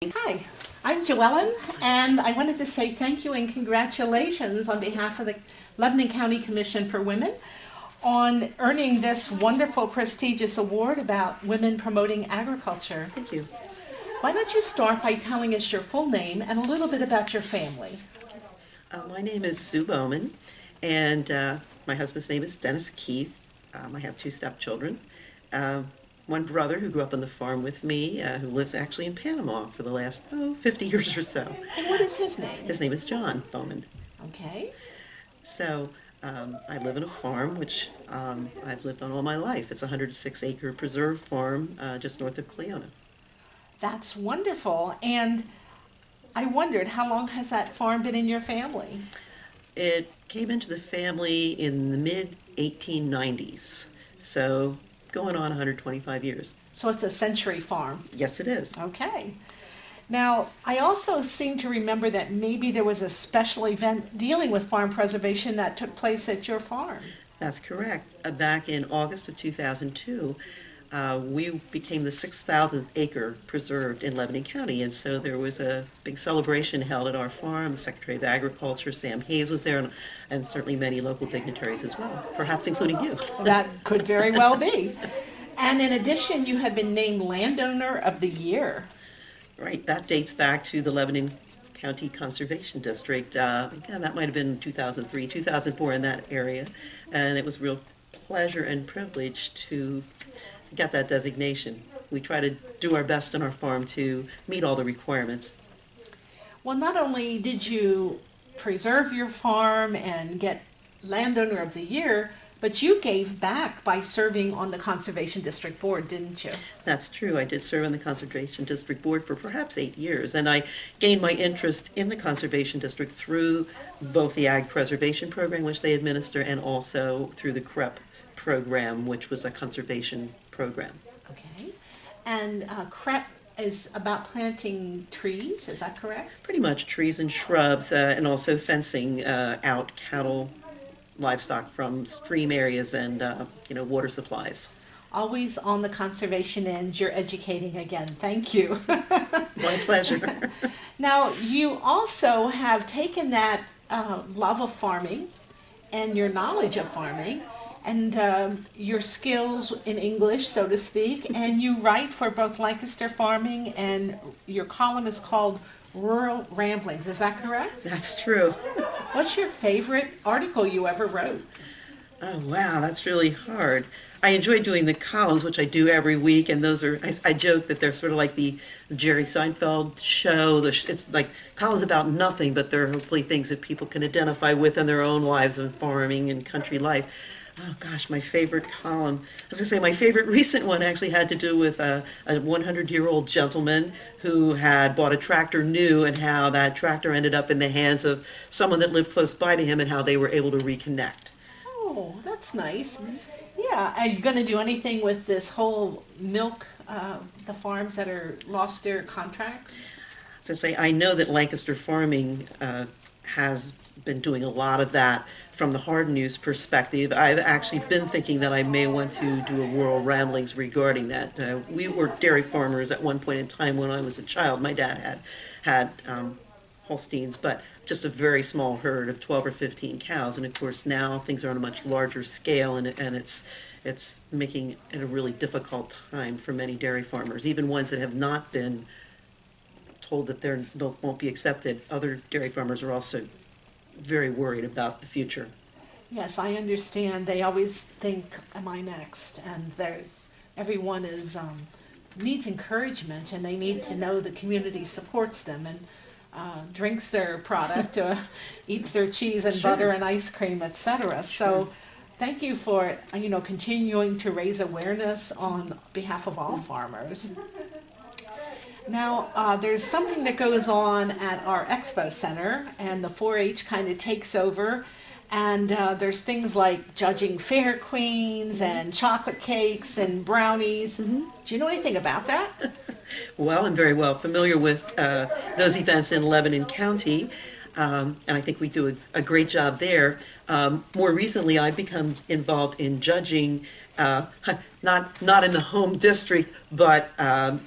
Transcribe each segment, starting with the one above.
Hi, I'm Joellen, and I wanted to say thank you and congratulations on behalf of the Lebanon County Commission for Women on earning this wonderful, prestigious award about women promoting agriculture. Thank you. Why don't you start by telling us your full name and a little bit about your family? My name is Sue Bowman, and my husband's name is Dennis Keith. I have two stepchildren. One brother who grew up on the farm with me, who lives actually in Panama for the last 50 years or so. And what is his name? His name is John Bowman. Okay. So I live in a farm, which I've lived on all my life. It's a 106-acre preserve farm just north of Cleona. That's wonderful. And I wondered, how long has that farm been in your family? It came into the family in the mid-1890s, so going on 125 years. So it's a century farm. Yes, it is. Okay. Now, I also seem to remember that maybe there was a special event dealing with farm preservation that took place at your farm. That's correct. Back in August of 2002, we became the 6,000th acre preserved in Lebanon County, and so there was a big celebration held at our farm. The Secretary of Agriculture, Sam Hayes, was there, and certainly many local dignitaries as well, perhaps including you. That could very well be. And in addition, you have been named Landowner of the Year. Right, that dates back to the Lebanon County Conservation District. Again, that might have been 2003, 2004 in that area, and it was a real pleasure and privilege to get that designation. We try to do our best on our farm to meet all the requirements. Well, not only did you preserve your farm and get Landowner of the Year, but you gave back by serving on the Conservation District Board, didn't you? That's true. I did serve on the Conservation District Board for perhaps 8 years, and I gained my interest in the Conservation District through both the Ag Preservation Program, which they administer, and also through the CREP program, which was a conservation program. Okay. And CREP is about planting trees, is that correct? Pretty much trees and shrubs, and also fencing out cattle, livestock from stream areas and water supplies. Always on the conservation end, you're educating again. Thank you. My pleasure. Now, you also have taken that love of farming and your knowledge of farming and your skills in English, so to speak, and you write for both Lancaster Farming, and your column is called Rural Ramblings. Is that correct? That's true. What's your favorite article you ever wrote? Oh, wow, that's really hard. I enjoy doing the columns, which I do every week, and those are, I joke that they're sort of like the Jerry Seinfeld show. It's like columns about nothing, but they're hopefully things that people can identify with in their own lives of farming and country life. Oh gosh, my favorite column. I was going to say my favorite recent one actually had to do with a 100-year-old gentleman who had bought a tractor new, and how that tractor ended up in the hands of someone that lived close by to him, and how they were able to reconnect. Oh, that's nice. Yeah, are you going to do anything with this whole milk, the farms that are lost their contracts? So I know that Lancaster Farming has been doing a lot of that from the hard news perspective. I've actually been thinking that I may want to do a rural ramblings regarding that. We were dairy farmers at one point in time when I was a child. My dad had Holsteins, but just a very small herd of 12 or 15 cows. And of course now things are on a much larger scale, and it's making it a really difficult time for many dairy farmers, even ones that have not been told that their milk won't be accepted. Other dairy farmers are also very worried about the future. Yes, I understand. They always think, am I next? And everyone needs encouragement, and they need to know the community supports them and drinks their product, eats their cheese and Sure. butter and ice cream, etc. So thank you for continuing to raise awareness on behalf of all farmers. Now, there's something that goes on at our expo center, and the 4-H kind of takes over, and there's things like judging fair queens and chocolate cakes and brownies. Do you know anything about that? Well, I'm very well familiar with those events in Lebanon County. and I think we do a great job there. More recently, I've become involved in judging, not in the home district, but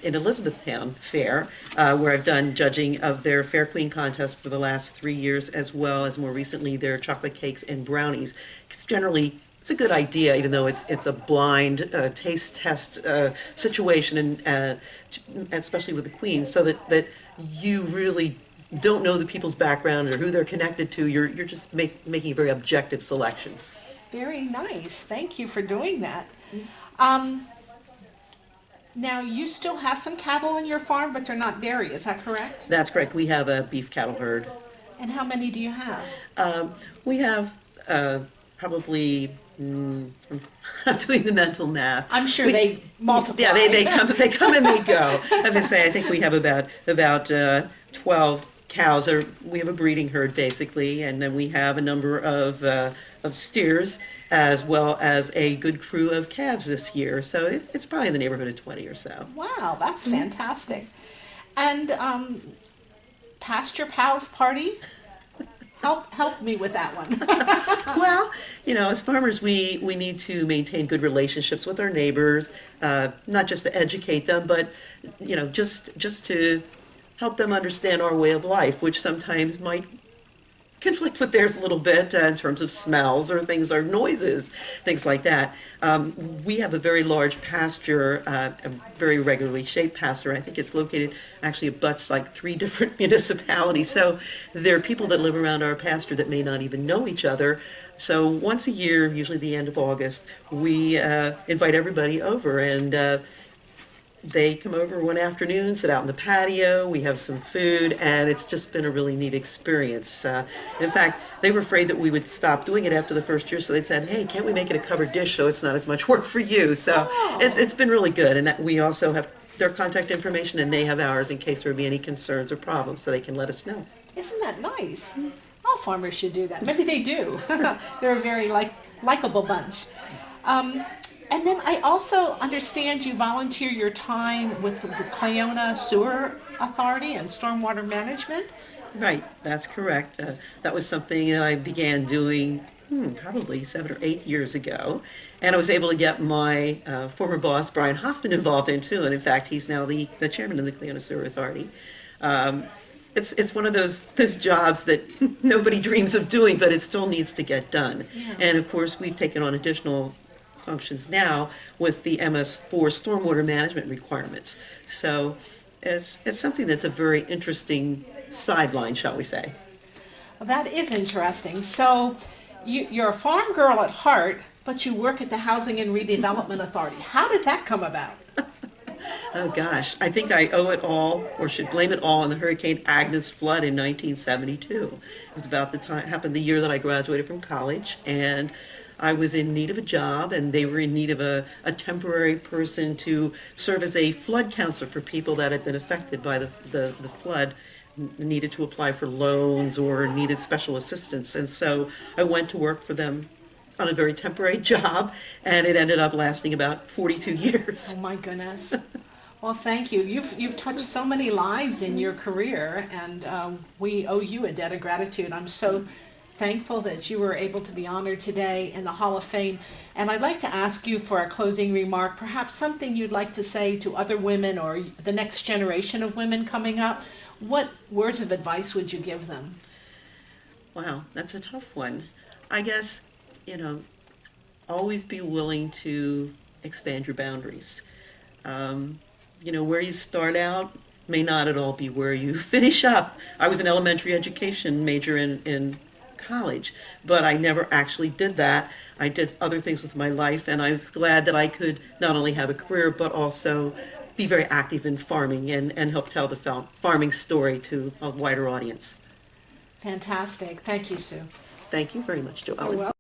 in Elizabethtown Fair, where I've done judging of their Fair Queen contest for the last 3 years, as well as more recently their chocolate cakes and brownies. Because generally, it's a good idea, even though it's a blind taste test situation, and especially with the Queen, so that you really don't know the people's background or who they're connected to. You're just making a very objective selection. Very nice. Thank you for doing that. Now, you still have some cattle on your farm, but they're not dairy. Is that correct? That's correct. We have a beef cattle herd. And how many do you have? We have probably. I'm doing the mental math. I'm sure they multiply. Yeah, they come and they go. As I say, I think we have about 12 cows. We have a breeding herd basically, and then we have a number of steers, as well as a good crew of calves this year. So it's probably in the neighborhood of 20 or so. Wow, that's fantastic. And Pasture Pals Party? Help me with that one. Well, as farmers, we need to maintain good relationships with our neighbors, not just to educate them, but just to help them understand our way of life, which sometimes might conflict with theirs a little bit in terms of smells or things or noises, things like that. We have a very large pasture, a very regularly shaped pasture. I think it's located, actually it butts like 3 different municipalities. So there are people that live around our pasture that may not even know each other. So once a year, usually the end of August, we invite everybody over, and they come over one afternoon, sit out in the patio, we have some food, and it's just been a really neat experience. In fact, they were afraid that we would stop doing it after the first year, so they said, hey, can't we make it a covered dish so it's not as much work for you? So it's been really good, and that we also have their contact information, and they have ours in case there would be any concerns or problems, so they can let us know. Isn't that nice? All farmers should do that. Maybe they do. They're a very likable bunch. And then I also understand you volunteer your time with the Cleona Sewer Authority and Stormwater Management. Right, that's correct. That was something that I began doing probably 7 or 8 years ago. And I was able to get my former boss, Brian Hoffman, involved in too. And in fact, he's now the chairman of the Cleona Sewer Authority. It's one of those jobs that nobody dreams of doing, but it still needs to get done. Yeah. And of course, we've taken on additional functions now with the MS4 stormwater management requirements. So it's something that's a very interesting sideline, shall we say. Well, that is interesting. So you're a farm girl at heart, but you work at the Housing and Redevelopment Authority. How did that come about? Oh gosh, I think I owe it all, or should blame it all, on the Hurricane Agnes flood in 1972. It was about the time, happened the year that I graduated from college, and I was in need of a job, and they were in need of a temporary person to serve as a flood counselor for people that had been affected by the flood, needed to apply for loans or needed special assistance. And so I went to work for them on a very temporary job, and it ended up lasting about 42 years. Oh my goodness. Well, thank you. You've touched so many lives in your career, and we owe you a debt of gratitude. I'm so thankful that you were able to be honored today in the Hall of Fame. And I'd like to ask you for a closing remark, perhaps something you'd like to say to other women or the next generation of women coming up. What words of advice would you give them? Wow, that's a tough one. I guess, always be willing to expand your boundaries. Where you start out may not at all be where you finish up. I was an elementary education major in college, but I never actually did that. I did other things with my life, and I was glad that I could not only have a career, but also be very active in farming and help tell the farming story to a wider audience. Fantastic. Thank you, Sue. Thank you very much, Joelle. You're welcome.